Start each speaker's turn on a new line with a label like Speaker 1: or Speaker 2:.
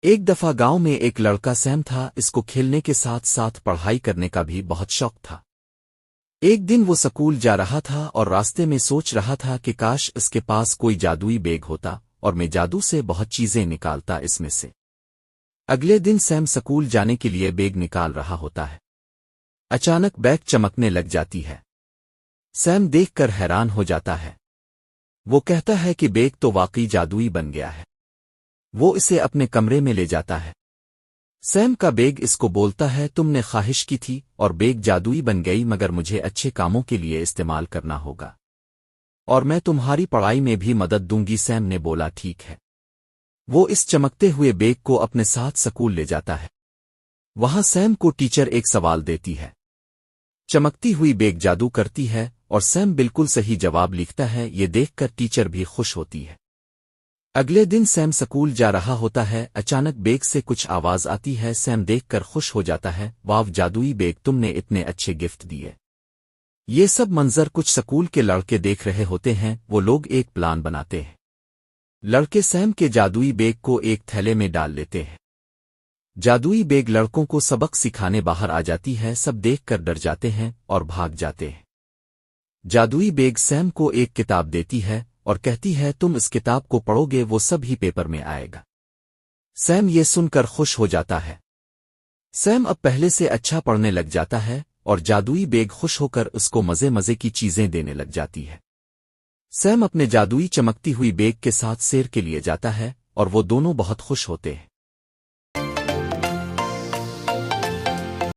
Speaker 1: ایک دفعہ گاؤں میں ایک لڑکا سیم تھا، اس کو کھیلنے کے ساتھ ساتھ پڑھائی کرنے کا بھی بہت شوق تھا۔ ایک دن وہ سکول جا رہا تھا اور راستے میں سوچ رہا تھا کہ کاش اس کے پاس کوئی جادوئی بیگ ہوتا اور میں جادو سے بہت چیزیں نکالتا اس میں سے۔ اگلے دن سیم سکول جانے کے لیے بیگ نکال رہا ہوتا ہے۔ اچانک بیگ چمکنے لگ جاتی ہے۔ سیم دیکھ کر حیران ہو جاتا ہے۔ وہ کہتا ہے کہ بیگ تو واقعی جادوئی بن گیا ہے۔ وہ اسے اپنے کمرے میں لے جاتا ہے۔ سیم کا بیگ اس کو بولتا ہے، تم نے خواہش کی تھی اور بیگ جادوئی بن گئی، مگر مجھے اچھے کاموں کے لیے استعمال کرنا ہوگا اور میں تمہاری پڑھائی میں بھی مدد دوں گی۔ سیم نے بولا ٹھیک ہے۔ وہ اس چمکتے ہوئے بیگ کو اپنے ساتھ سکول لے جاتا ہے۔ وہاں سیم کو ٹیچر ایک سوال دیتی ہے۔ چمکتی ہوئی بیگ جادو کرتی ہے اور سیم بالکل صحیح جواب لکھتا ہے۔ یہ دیکھ کر ٹیچر بھی خوش ہوتی ہے۔ اگلے دن سیم سکول جا رہا ہوتا ہے۔ اچانک بیگ سے کچھ آواز آتی ہے۔ سیم دیکھ کر خوش ہو جاتا ہے، واو جادوئی بیگ، تم نے اتنے اچھے گفٹ دیے۔ یہ سب منظر کچھ سکول کے لڑکے دیکھ رہے ہوتے ہیں۔ وہ لوگ ایک پلان بناتے ہیں۔ لڑکے سیم کے جادوئی بیگ کو ایک تھیلے میں ڈال لیتے ہیں۔ جادوئی بیگ لڑکوں کو سبق سکھانے باہر آ جاتی ہے۔ سب دیکھ کر ڈر جاتے ہیں اور بھاگ جاتے ہیں۔ جادوئی بیگ سیم کو ایک کتاب دیتی ہے اور کہتی ہے، تم اس کتاب کو پڑھو گے وہ سب ہی پیپر میں آئے گا۔ سیم یہ سن کر خوش ہو جاتا ہے۔ سیم اب پہلے سے اچھا پڑھنے لگ جاتا ہے اور جادوئی بیگ خوش ہو کر اس کو مزے مزے کی چیزیں دینے لگ جاتی ہے۔ سیم اپنے جادوئی چمکتی ہوئی بیگ کے ساتھ سیر کے لیے جاتا ہے اور وہ دونوں بہت خوش ہوتے ہیں۔